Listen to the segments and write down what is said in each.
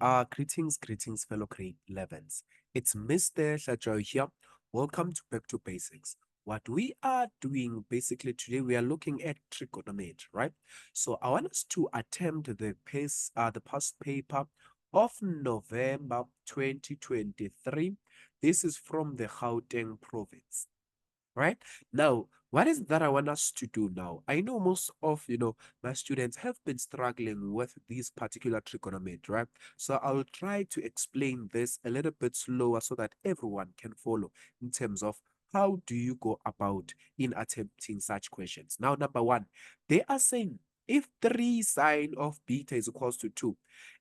Greetings, fellow grade 11s. It's Mr. Shajo here. Welcome to Back to Basics. What we are doing basically today, we are looking at trigonometry, right? So I want us to attempt the past paper of November 2023. This is from the Gauteng province, right? Now, what is that I want us to do now? I know most of my students have been struggling with this particular trigonometry, right? So I'll try to explain this a little bit slower so that everyone can follow in terms of how do you go about in attempting such questions. Now, number one, they are saying if 3 sine of beta is equals to 2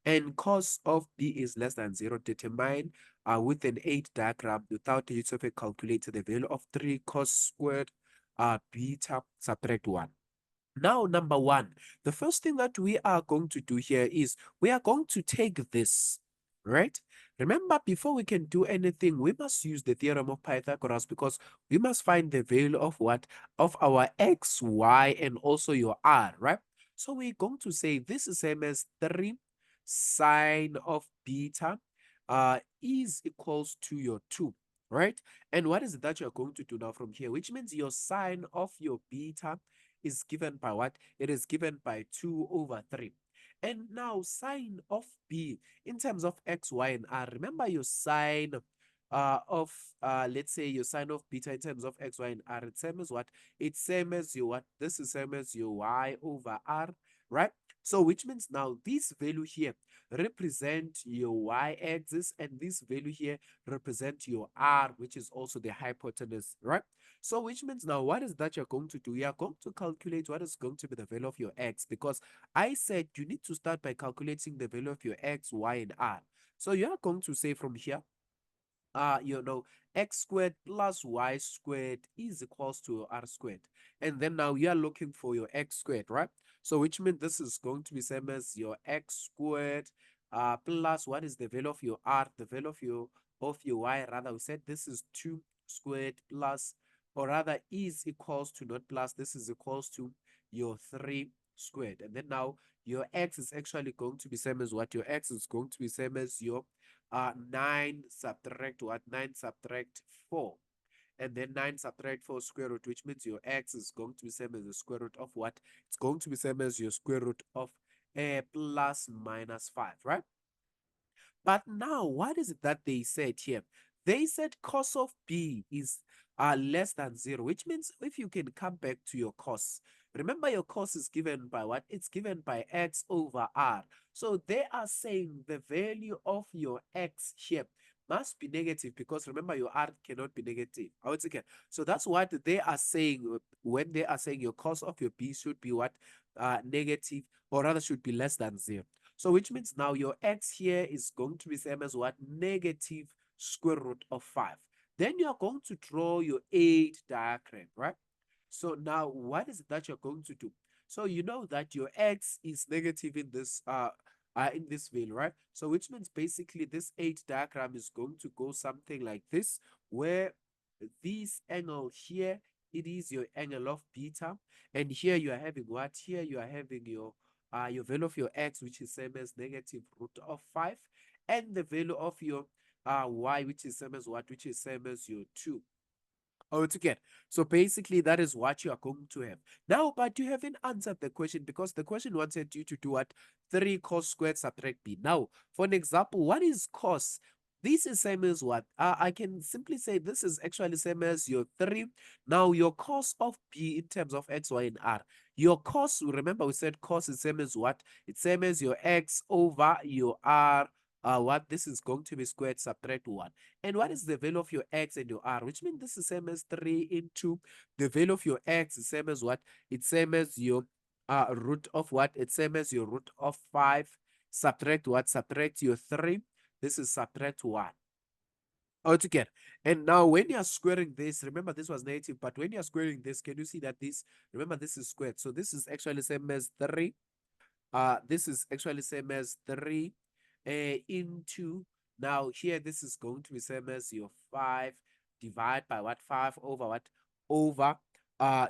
and cos of b is less than 0, determine with an 8 diagram without the use of a calculator, the value of 3 cos squared beta subtract 1. Now, number one, the first thing that we are going to do here is we are going to take this, right? Remember, before we can do anything, we must use the theorem of Pythagoras because we must find the value of what? Of our x, y, and also your r, right? So we're going to say this is same as 3 sine of beta is equals to your 2, right? And what is it that you're going to do now from here? Which means your sine of your beta is given by what? It is given by 2 over 3. And now sine of b in terms of x, y, and r. Remember your sine of let's say your sine of beta in terms of x, y, and r. It's same as what? It's same as your what? This is same as your y over r, right? So which means now this value here represent your y-axis and this value here represent your r, which is also the hypotenuse, right? So which means now what is that you're going to do? You are going to calculate what is going to be the value of your x because I said you need to start by calculating the value of your x, y, and r. So you are going to say from here, x squared plus y squared is equals to r squared. And then now you are looking for your x squared, right? So which means this is going to be same as your x squared plus what is the value of your r, the value of your y, rather we said this is 2 squared plus, or rather is equals to, not plus, this is equals to your 3 squared. And then now your x is actually going to be same as what? Your x is going to be same as your 9 subtract what? 9 subtract 4. And then 9 subtract 4 square root, which means your x is going to be same as the square root of what? It's going to be same as your square root of plus minus 5, right? But now, what is it that they said here? They said cos of b is less than 0, which means if you can come back to your cos, remember your cos is given by what? It's given by x over r. So they are saying the value of your x here must be negative because remember your r cannot be negative. I would say, okay. So that's what they are saying when they are saying your cos of your b should be what? Negative, or rather should be less than 0. So which means now your x here is going to be same as what? Negative square root of 5. Then you're going to draw your 8 diagram, right? So now what is it that you're going to do? So you know that your x is negative in this value, right? So which means basically this 8 diagram is going to go something like this, where this angle here, it is your angle of beta, and here you are having what? Here you are having your value of your x, which is same as negative root of 5, and the value of your y, which is same as what? Which is same as your 2. Altogether. So basically, that is what you are going to have. Now, but you haven't answered the question because the question wanted you to do what? 3 cos squared subtract b. Now, for an example, what is cos? This is same as what? I can simply say this is actually same as your 3. Now, your cos of b in terms of x, y, and r. Your cos, remember we said cos is same as what? It's same as your x over your r. What? This is going to be squared subtract 1. And what is the value of your x and your r? Which means this is same as 3 into the value of your x is same as what? It's same as your root of what? It's same as your root of 5. Subtract what? Subtract your 3. This is subtract 1. Altogether. And now when you are squaring this, remember this was negative, but when you are squaring this, can you see that this, remember this is squared. So this is actually same as 3. This is actually same as 3 into, now here this is going to be same as your 5 divide by what? 5 over what? Over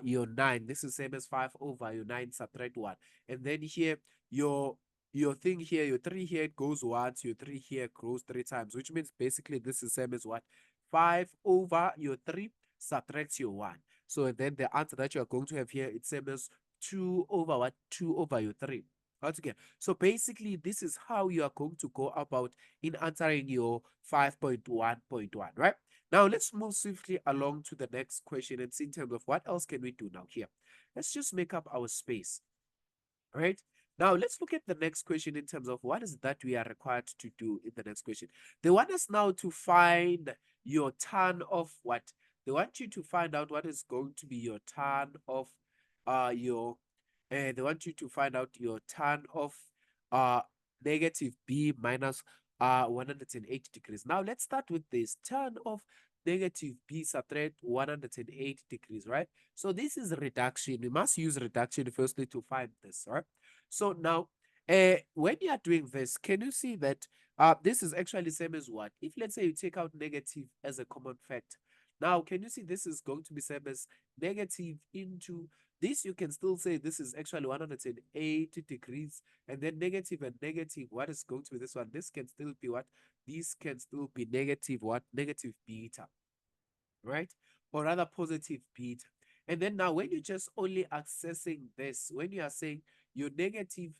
your 9. This is same as 5 over your 9 subtract 1. And then here your your thing here, your 3 here, it goes once, your 3 here goes 3 times, which means basically this is same as what? 5 over your 3 subtracts your 1. So then the answer that you are going to have here, it's same as 2 over what? 2 over your 3. Altogether. So basically, this is how you are going to go about in answering your 5.1.1, right? Now, let's move swiftly along to the next question and see in terms of what else can we do now here. Let's just make up our space, right? Now, let's look at the next question in terms of what is that we are required to do in the next question. They want us now to find your tan of what? They want you to find out what is going to be your tan of your they want you to find out your tan of uh negative b minus 180 degrees. Now let's start with this tan of negative b subtract 180 degrees, right? So this is reduction. We must use reduction firstly to find this, right? So now when you are doing this, can you see that this is actually same as what? If let's say you take out negative as a common factor, now can you see this is going to be same as negative into this, you can still say this is actually 180 degrees, and then negative and negative, what is going to be this one? This can still be what? This can still be negative what? Negative beta, right? Or rather positive beta. And then now when you're just only accessing this, when you are saying your negative,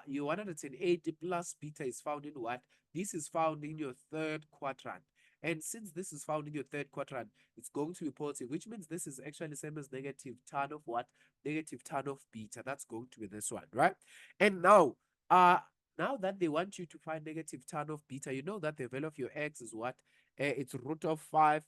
your 180 plus beta is found in what? This is found in your third quadrant. And since this is found in your third quadrant, it's going to be positive, which means this is actually same as negative tan of what? Negative tan of beta. That's going to be this one, right? And now that they want you to find negative tan of beta, you know that the value of your x is what? It's root of 5,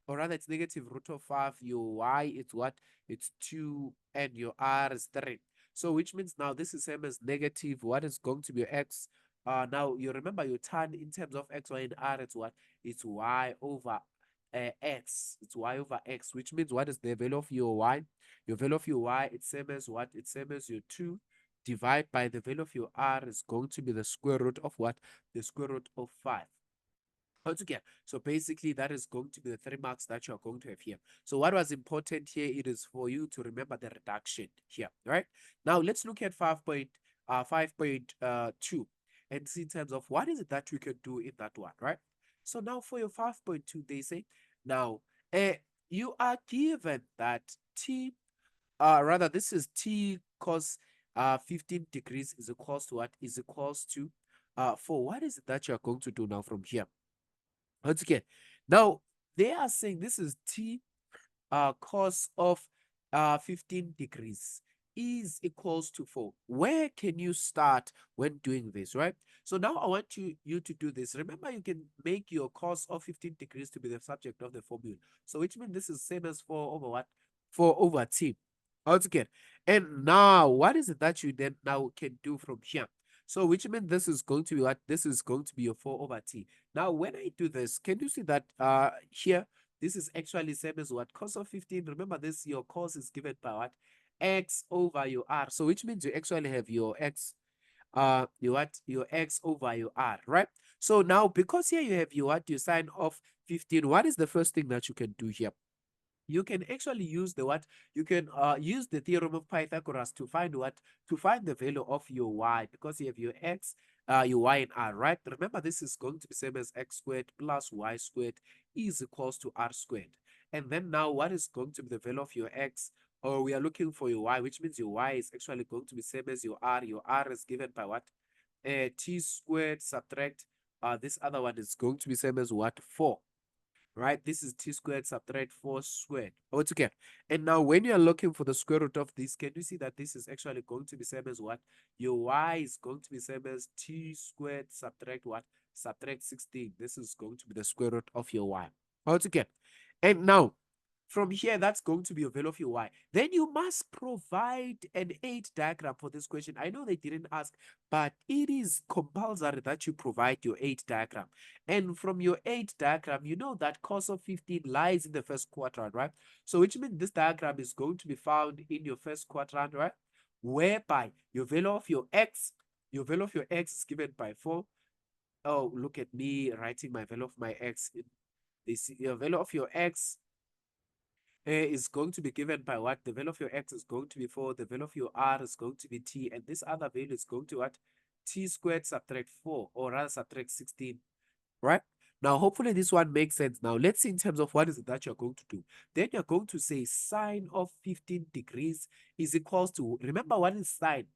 or rather it's negative root of 5. Your y, it's what? It's 2, and your r is 3. So which means now this is same as negative, what is going to be your x? Now you remember your tan in terms of x, y, and r, it's what? It's y over x. It's y over x, which means what is the value of your y? Your value of your y, it's same as what? It's same as your 2 divide by the value of your r is going to be the square root of what? The square root of 5 altogether. So basically, that is going to be the 3 marks that you are going to have here. So what was important here, it is for you to remember the reduction here, right? Now let's look at 5.2 and see in terms of what is it that we can do in that one, right? So now for your 5.2, they say, now you are given that t, rather this is t cos 15 degrees is equals to what? Is equals to, for what is it that you are going to do now from here? Once again, now they are saying this is t cos of 15 degrees is equals to 4. Where can you start when doing this, right? So now I want you to do this. Remember, you can make your cos of 15 degrees to be the subject of the formula. So which means this is same as 4 over what? 4 over t. Altogether. And now, what is it that you then now can do from here? So which means this is going to be what? This is going to be your 4 over t. Now, when I do this, can you see that here, this is actually same as what? Cos of 15. Remember this, your cos is given by what? X over your R. So which means you actually have your X, your X over your R, right? So now, because here you have your what? Your sine of 15. What is the first thing that you can do here? You can actually use the what? You can use the theorem of Pythagoras to find what? To find the value of your y, because you have your x, your y and r, right? Remember, this is going to be same as x squared plus y squared is equals to r squared. And then now what is going to be the value of your x? Or we are looking for your y, which means your y is actually going to be same as your r. Your r is given by what? T squared subtract, this other one is going to be same as what? 4, right? This is t squared subtract 4 squared. Okay. And now when you're looking for the square root of this, can you see that this is actually going to be same as what? Your y is going to be same as t squared subtract what? Subtract 16. This is going to be the square root of your y. Okay. And now from here, that's going to be your value of your y. Then you must provide an 8 diagram for this question. I know they didn't ask, but it is compulsory that you provide your 8 diagram. And from your 8 diagram, you know that cos of 15 lies in the first quadrant, right? So which means this diagram is going to be found in your first quadrant, right? Whereby your value of your x is given by 4. Oh, look at me writing my value of my x. This, your value of your x is going to be given by what? The value of your x is going to be 4, the value of your r is going to be t, and this other value is going to what? t squared subtract 4, or rather subtract 16, right? Now, hopefully this one makes sense. Now, let's see in terms of what is it that you're going to do. Then you're going to say sine of 15 degrees is equals to, remember what is sine?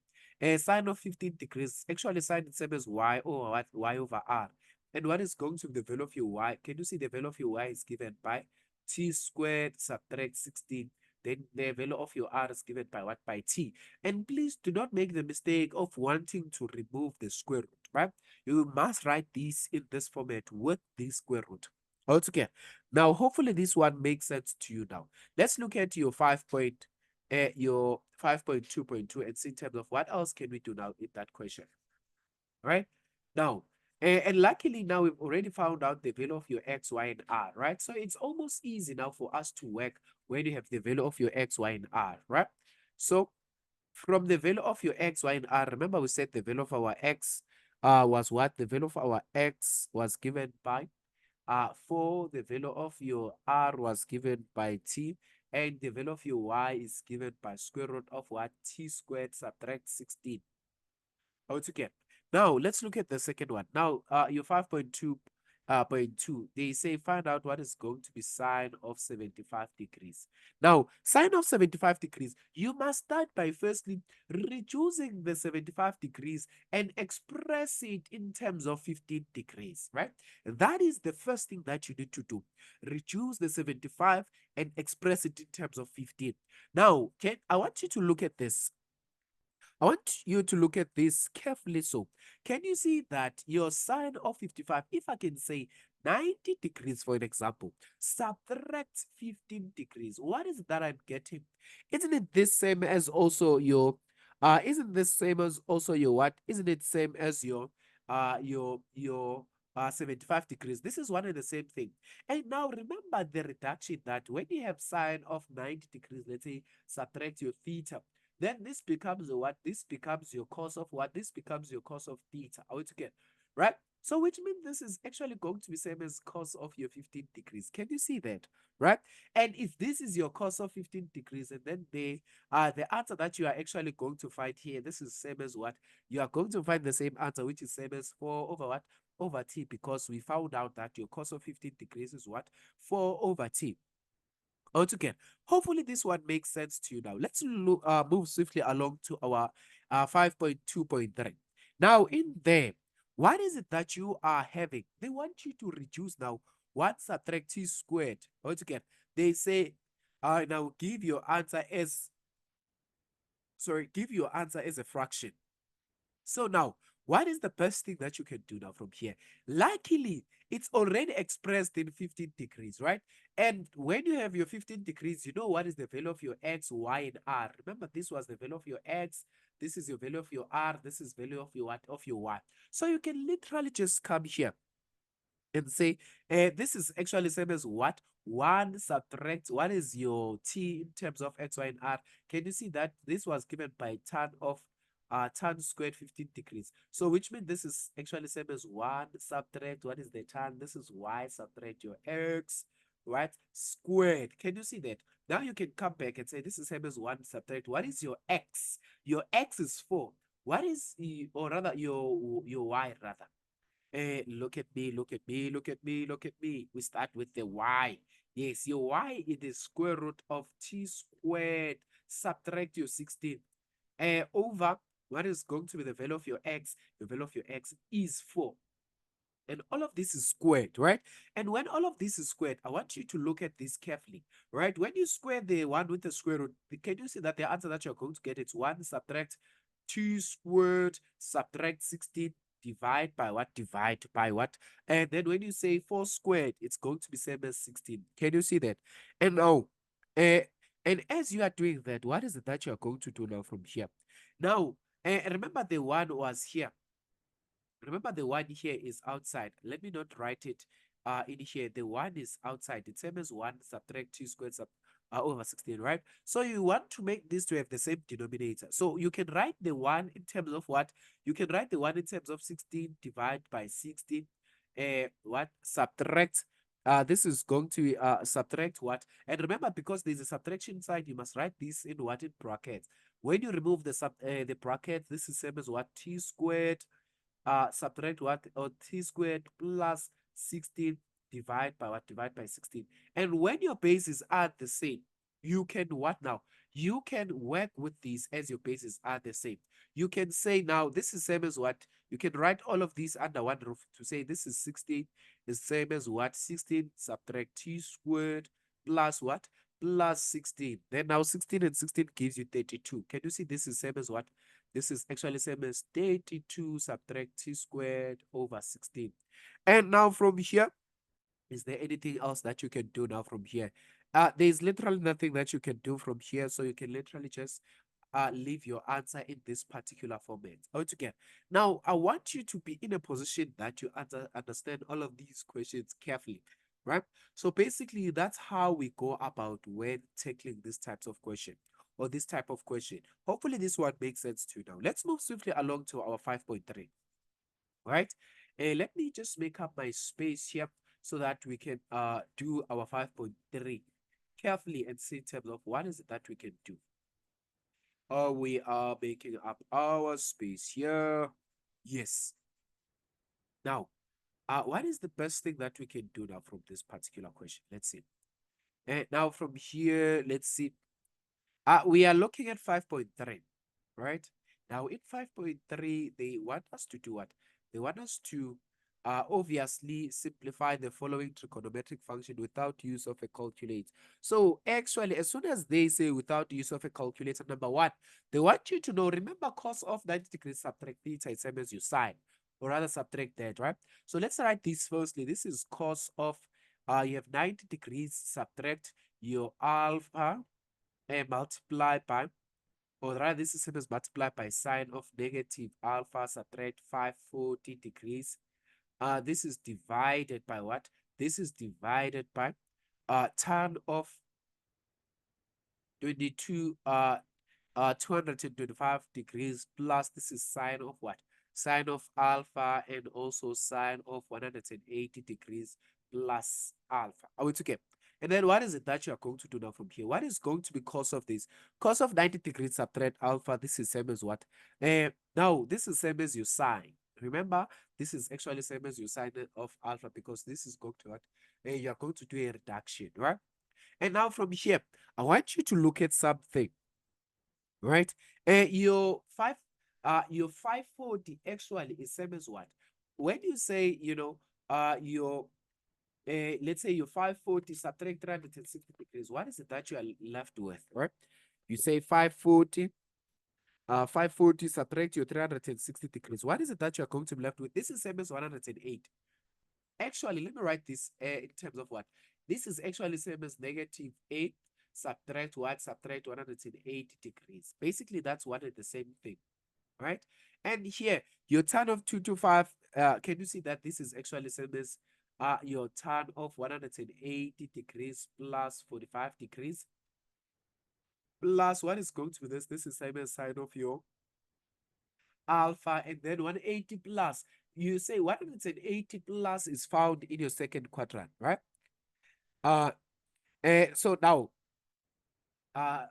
Sine of 15 degrees, actually sine is same as y over what? Y over r. And what is going to be the value of your y? Can you see the value of your y is given by t squared subtract 16. Then the value of your r is given by what? By t. And please do not make the mistake of wanting to remove the square root, right? You must write this in this format with the square root. Altogether. Now, hopefully this one makes sense to you now. Let's look at your 5.2.2 and see in terms of what else can we do now in that question. Right? Now, and luckily now we've already found out the value of your x, y, and r, right? So it's almost easy now for us to work when you have the value of your x, y, and r, right? So from the value of your x, y, and r, remember we said the value of our x was what? The value of our x was given by 4, the value of your r was given by t, and the value of your y is given by square root of what? T squared subtract 16. Altogether. Now, let's look at the second one. Now, your 5.2, they say find out what is going to be sine of 75 degrees. Now, sine of 75 degrees, you must start by firstly reducing the 75 degrees and express it in terms of 15 degrees, right? That is the first thing that you need to do. Reduce the 75 and express it in terms of 15. Now, I want you to look at this. I want you to look at this carefully. So, can you see that your sine of 55, if I can say 90 degrees for an example, subtract 15 degrees, what is that I'm getting? Isn't it this same as also your, isn't this same as also your what? Isn't it same as your 75 degrees? This is one and the same thing. And now remember the reduction that when you have sine of 90 degrees, let's say subtract your theta, then this becomes what? This becomes your cos of what? This becomes your cos of theta. Are we together? Right? So which means this is actually going to be same as cos of your 15 degrees. Can you see that? Right? And if this is your cos of 15 degrees, and then the answer that you are actually going to find here, this is same as what? You are going to find the same answer, which is same as 4 over what? Over t, because we found out that your cos of 15 degrees is what? 4 over t. Altogether, hopefully this one makes sense to you now. Let's move swiftly along to our 5.2.3. Now, in there, what is it that you are having? They want you to reduce now what? Subtract t squared. Altogether, they say, now give your answer as a fraction. So now, what is the best thing that you can do now from here? Luckily, it's already expressed in 15 degrees, right? And when you have your 15 degrees, you know what is the value of your x, y, and r. Remember, this was the value of your x, this is your value of your r, this is value of your what? Of your y. So you can literally just come here and say, this is actually same as what? 1 subtract, what is your t in terms of x, y, and r? Can you see that this was given by tan of tan squared 15 degrees? So which means this is actually same as 1 subtract, what is the tan? This is y subtract your x, right? Squared. Can you see that? Now you can come back and say this is same as 1 subtract. What is your x? Your x is 4. What is, or rather your y rather? Look at me, look at me, look at me, look at me. We start with the y. Yes, your y is the square root of t squared. Subtract your 16. Over what is going to be the value of your x? The value of your x is 4. And all of this is squared, right? And when all of this is squared, I want you to look at this carefully, right? When you square the one with the square root, can you see that the answer that you're going to get is 1 subtract 2 squared subtract 16 divide by what? Divide by what? And then when you say 4 squared, it's going to be same as 16. Can you see that? And now, uh, and as you are doing that, what is it that you are going to do now from here? Now, remember the one was here. Remember the one here is outside. Let me not write it in here. The one is outside. It's same as 1 subtract 2 squared over 16, right? So you want to make this to have the same denominator. So you can write the 1 in terms of what? You can write the 1 in terms of 16 divided by 16. What? Subtract. This is going to subtract what? And remember, because there's a subtraction side, you must write this in what? In brackets. When you remove the bracket, this is same as what? T squared, subtract what? Or T squared plus 16 divide by what? Divide by 16. And when your bases are the same, you can what now? You can work with these as your bases are the same. You can say now this is same as what? You can write all of these under one roof to say this is 16 is same as what? 16 subtract T squared plus what? Plus 16. Then now 16 and 16 gives you 32. Can you see this is same as what? This is actually same as 32 subtract T squared over 16. And now from here, is there anything else that you can do now from here? There's literally nothing that you can do from here. So you can literally just leave your answer in this particular format. Altogether. Now, I want you to be in a position that you understand all of these questions carefully, right? So basically, that's how we go about when tackling these types of question or this type of question. Hopefully, this one makes sense to you now. Let's move swiftly along to our 5.3, right? Let me just make up my space here so that we can do our 5.3 carefully and see in terms of what is it that we can do. We are making up our space here. Yes. Now, what is the best thing that we can do now from this particular question? Let's see. And now from here, let's see. We are looking at 5.3, right? Now in 5.3, they want us to do what? They want us to obviously simplify the following trigonometric function without use of a calculator. So actually, as soon as they say without use of a calculator, number one, they want you to know, remember cos of 90 degrees subtract theta is same as your sine, or rather subtract that, right? So let's write this firstly. This is cos of, you have 90 degrees subtract your alpha and multiply by, or rather this is same as multiply by sine of negative alpha subtract 540 degrees. This is divided by what? This is divided by tan of 22 225 degrees plus this is sine of what? Sine of alpha and also sine of 180 degrees plus alpha. Are we together? And then what is it that you are going to do now from here? What is going to be cos of this? Cos of 90 degrees subtract alpha. This is same as what? Now, this is same as your sine. Remember, this is actually same as your sine of alpha because this is going to what? You are going to do a reduction, right? And now from here, I want you to look at something, right? Your 540 actually is same as what? When you say, your let's say your 540 subtract 360 degrees, what is it that you are left with, right? You say 540 subtract your 360 degrees. What is it that you are going to be left with? This is same as 108. Actually, let me write this in terms of what? This is actually same as negative 8 subtract what? Subtract 180 degrees. Basically, that's one and the same thing, right? And here, your tan of 225, can you see that this is actually same as your tan of 180 degrees plus 45 degrees? Plus, what is going to be this? This is same as sine of your alpha, and then 180 plus. You say 180 plus is found in your second quadrant, right? So now, uh,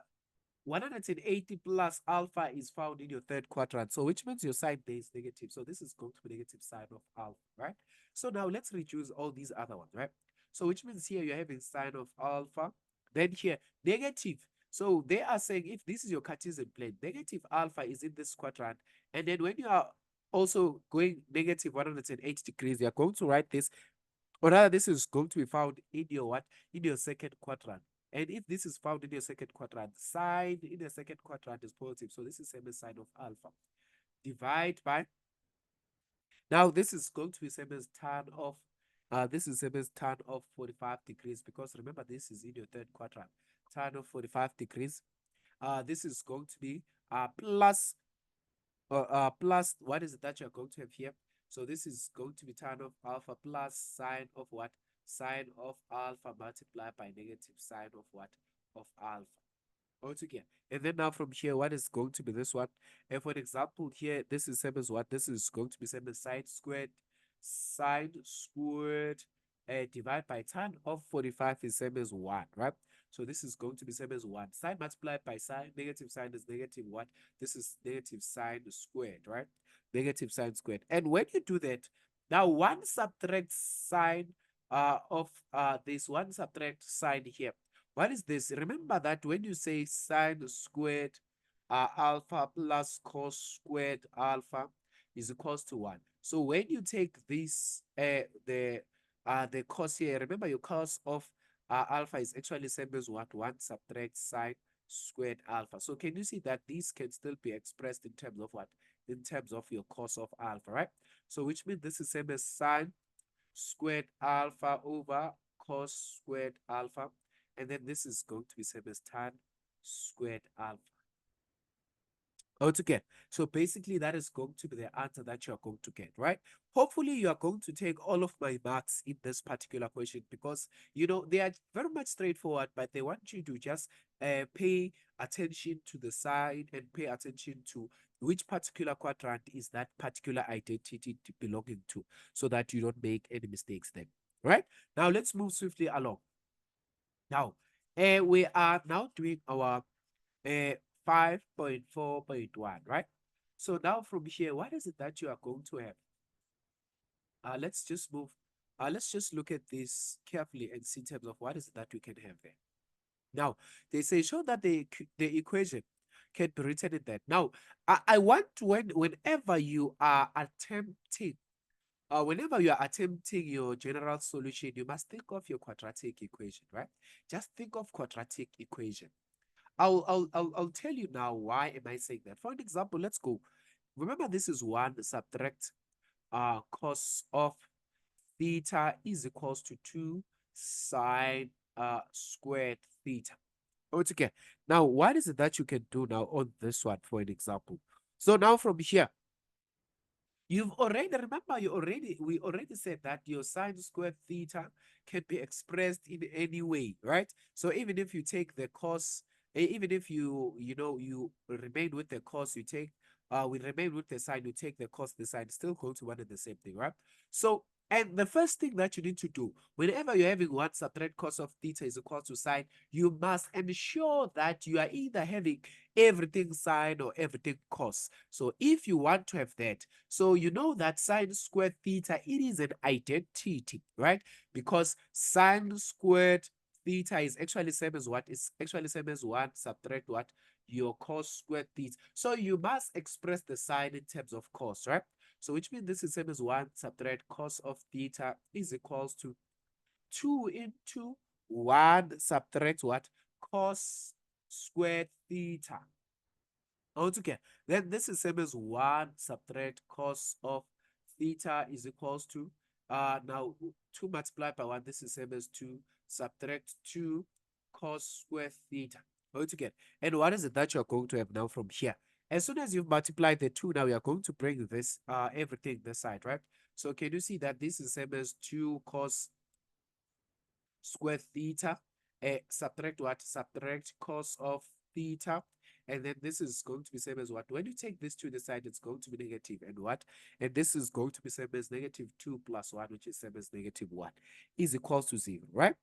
180 plus alpha is found in your third quadrant. So which means your sine there is negative. So this is going to be negative sine of alpha, right? So now let's reduce all these other ones, right? So which means here you're having sine of alpha. Then here, negative. So they are saying if this is your Cartesian plane, negative alpha is in this quadrant. And then when you are also going negative 180 degrees, you're going to write this, or rather this is going to be found in your what? In your second quadrant. And if this is found in your second quadrant, sine in the second quadrant is positive. So this is same as sine of alpha. Divide by, now this is going to be same as tan of, this is same as tan of 45 degrees because remember this is in your third quadrant. Tan of 45 degrees. This is going to be plus, plus, what is it that you're going to have here? So this is going to be tan of alpha plus sine of what? Sine of alpha multiplied by negative sine of what? Of alpha. Altogether. And then now from here, what is going to be this one? And for example, here, this is same as what? This is going to be same as sine squared, divide by tan of 45 is same as 1, right? So this is going to be same as 1. Sine multiplied by sine, negative sine is negative what? This is negative sine squared, right? Negative sine squared. And when you do that, now 1 subtract sine of this, 1 subtract sine here. What is this? Remember that when you say sine squared alpha plus cos squared alpha is equals to 1. So when you take this, the cos here, remember your cos of alpha is actually same as what? 1 subtract sine squared alpha. So can you see that these can still be expressed in terms of what? In terms of your cos of alpha, right? So which means this is same as sine squared alpha over cos squared alpha. And then this is going to be same as tan squared alpha. To get. So basically, that is going to be the answer that you are going to get, right? Hopefully, you are going to take all of my marks in this particular question because, they are very much straightforward, but they want you to just pay attention to the sign and pay attention to which particular quadrant is that particular identity belonging to so that you don't make any mistakes then, right? Now, let's move swiftly along. Now, we are now doing our 5.4.1, right? So now from here, what is it that you are going to have? Let's just move. Let's just look at this carefully and see in terms of what is it that we can have there. Now, they say show that the equation can be written in that. Now, I want whenever you are attempting your general solution, you must think of your quadratic equation, right? Just think of quadratic equation. I'll tell you now why am I saying that. For an example, let's go. Remember, this is 1 subtract cos of theta is equals to 2 sine squared theta. Okay. Now, what is it that you can do now on this one, for an example? So now from here, we already said that your sine squared theta can be expressed in any way, right? So even if you take the cos, even if you remain with the cos, we remain with the sine, you take the cos, the sine, still going to one and the same thing, right? So, and the first thing that you need to do, whenever you're having 1 subtract cos of theta is equal to sine, you must ensure that you are either having everything sine or everything cos. So if you want to have that, so you know that sine squared theta, it is an identity, right? Because sine squared theta is actually same as what? It's actually same as 1 subtract what? Your cos squared theta. So you must express the sign in terms of cos, right? So which means this is same as 1 subtract cos of theta is equals to 2 into 1 subtract what? Cos squared theta. Okay, then this is same as 1 subtract cos of theta is equals to, now 2 multiplied by 1, this is same as 2 subtract 2 cos square theta. Okay, and what is it that you're going to have now from here? As soon as you've multiplied the 2, now you're going to bring this, everything this side, right? So can you see that this is same as 2 cos square theta, subtract what? Subtract cos of theta. And then this is going to be same as what? When you take this to the side, it's going to be negative. And what? And this is going to be same as negative 2 plus 1, which is same as negative 1, is equals to 0, right?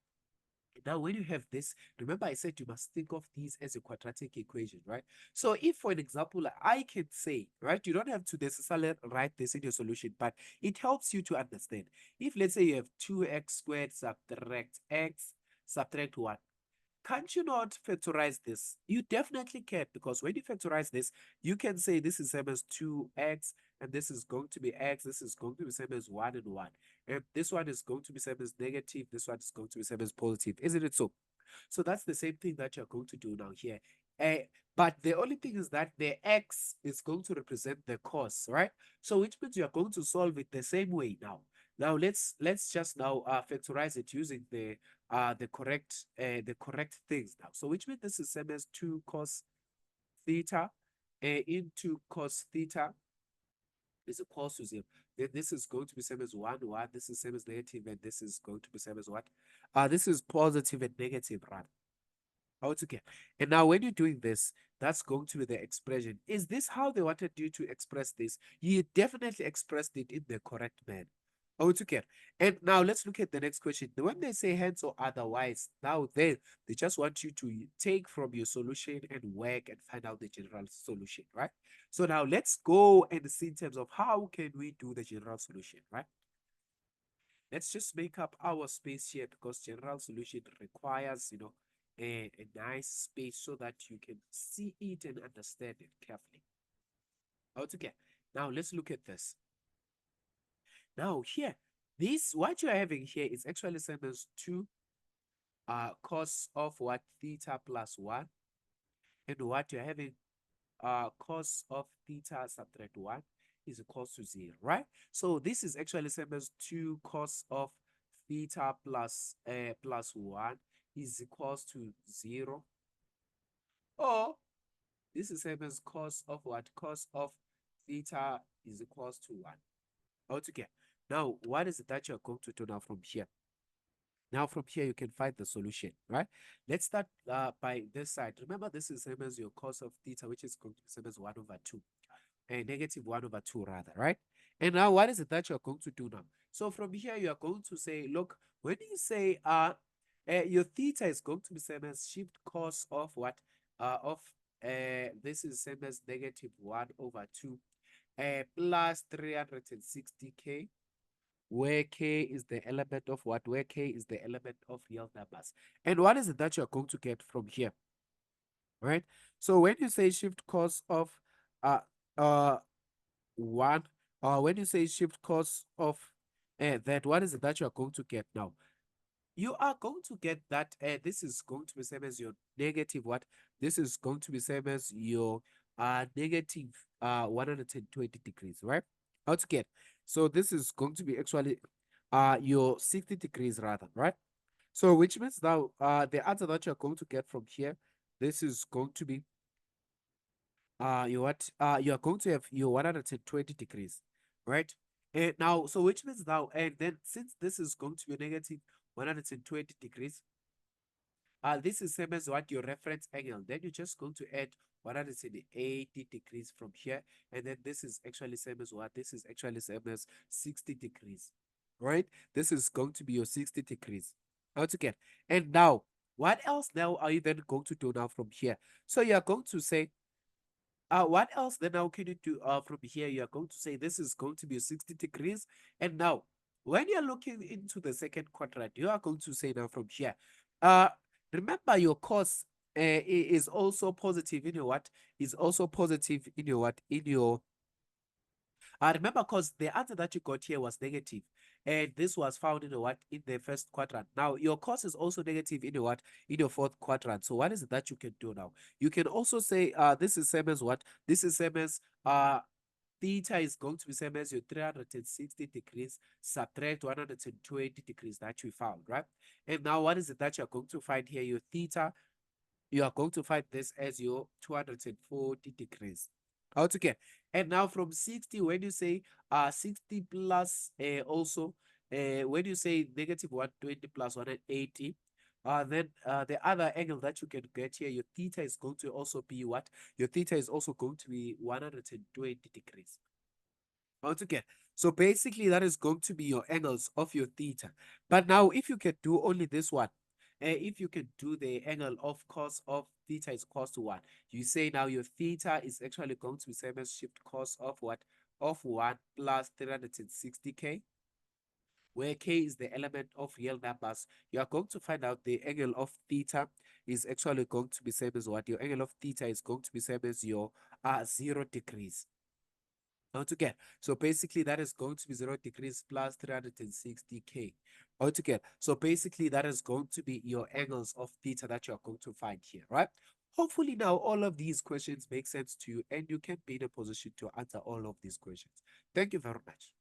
Now, when you have this, remember I said you must think of these as a quadratic equation, right? So if, for an example, I can say, right, you don't have to necessarily write this in your solution, but it helps you to understand. If, let's say, you have 2x squared subtract x, subtract 1, can't you not factorize this? You definitely can, because when you factorize this, you can say this is same as 2x, and this is going to be x, this is going to be same as 1 and 1. And this one is going to be same as negative, this one is going to be same as positive. Isn't it so? So that's the same thing that you're going to do now here. But the only thing is that the x is going to represent the cos, right? So which means you're going to solve it the same way now. Now let's just now factorize it using the correct things now. So which means this is same as 2 cos theta into cos theta is equals to 0. Then this is going to be same as 1, 1. This is same as negative, and this is going to be same as what? This is positive and negative, rather. Okay. And now when you're doing this, that's going to be the expression. Is this how they wanted you to express this? You definitely expressed it in the correct manner. Okay. And now let's look at the next question. When they say hence or otherwise, now they just want you to take from your solution and work and find out the general solution, right? So now let's go and see in terms of how can we do the general solution, right? Let's just make up our space here because general solution requires, a nice space so that you can see it and understand it carefully. Okay. Now let's look at this. Now here, this what you're having here is actually same as 2 cos of what theta plus 1, and what you're having cos of theta subtract 1 is equals to 0, right? So this is actually same as 2 cos of theta plus 1 is equals to 0, or this is same as cos of what? Cos of theta is equals to 1. Okay. Now, what is it that you're going to do now from here? Now from here, you can find the solution, right? Let's start by this side. Remember, this is same as your cos of theta, which is going to be same as 1 over 2. And negative 1 over 2 rather, right? And now what is it that you're going to do now? So from here, you are going to say, look, when you say your theta is going to be same as shift cos of what? This is same as negative 1 over 2 plus 360k, where k is the element of what? Where k is the element of real numbers. And what is it that you're going to get from here? Right? So when you say shift cos of uh uh 1, when you say shift cos of that, what is it that you're going to get now? You are going to get that this is going to be same as your negative what? This is going to be same as your negative 120 degrees, right? How to get? So this is going to be actually your 60 degrees rather, right? So which means now the answer that you're going to get from here, this is going to be you what you are going to have your 120 degrees, right? And now, so which means now, and then since this is going to be negative 120 degrees, this is same as what your reference angle. Then you're just going to add 180 degrees from here, and then this is actually same as what? This is actually same as 60 degrees, right? This is going to be your 60 degrees. How to get? And now, what else now are you then going to do now from here? So you are going to say what else then now can you do from here? You're going to say this is going to be 60 degrees. And now, when you're looking into the second quadrant, you are going to say now from here. Uh, remember your cos is also positive in your what? Is also positive in your what? In your remember, because the answer that you got here was negative, and this was found in the what? In the first quadrant. Now, your cos is also negative in your what? In your fourth quadrant. So, what is it that you can do now? You can also say, this is same as what? This is same as theta is going to be same as your 360 degrees subtract 120 degrees that we found, right? And now, what is it that you're going to find here? Your theta, you are going to find this as your 240 degrees. How to get? And now from 60, when you say 60 plus also, when you say negative 120 plus 180, then the other angle that you can get here, your theta is going to also be what? Your theta is also going to be 120 degrees. Once again, so basically that is going to be your angles of your theta. But now if you can do only this one, if you can do the angle of cos of theta is cos to 1, you say now your theta is actually going to be same as shift cos of what? Of 1 plus 360k, where k is the element of real numbers. You are going to find out the angle of theta is actually going to be same as what? Your angle of theta is going to be same as your 0 degrees. Altogether. So basically that is going to be 0 degrees plus 360k altogether. So basically that is going to be your angles of theta that you're going to find here, right? Hopefully now all of these questions make sense to you and you can be in a position to answer all of these questions. Thank you very much.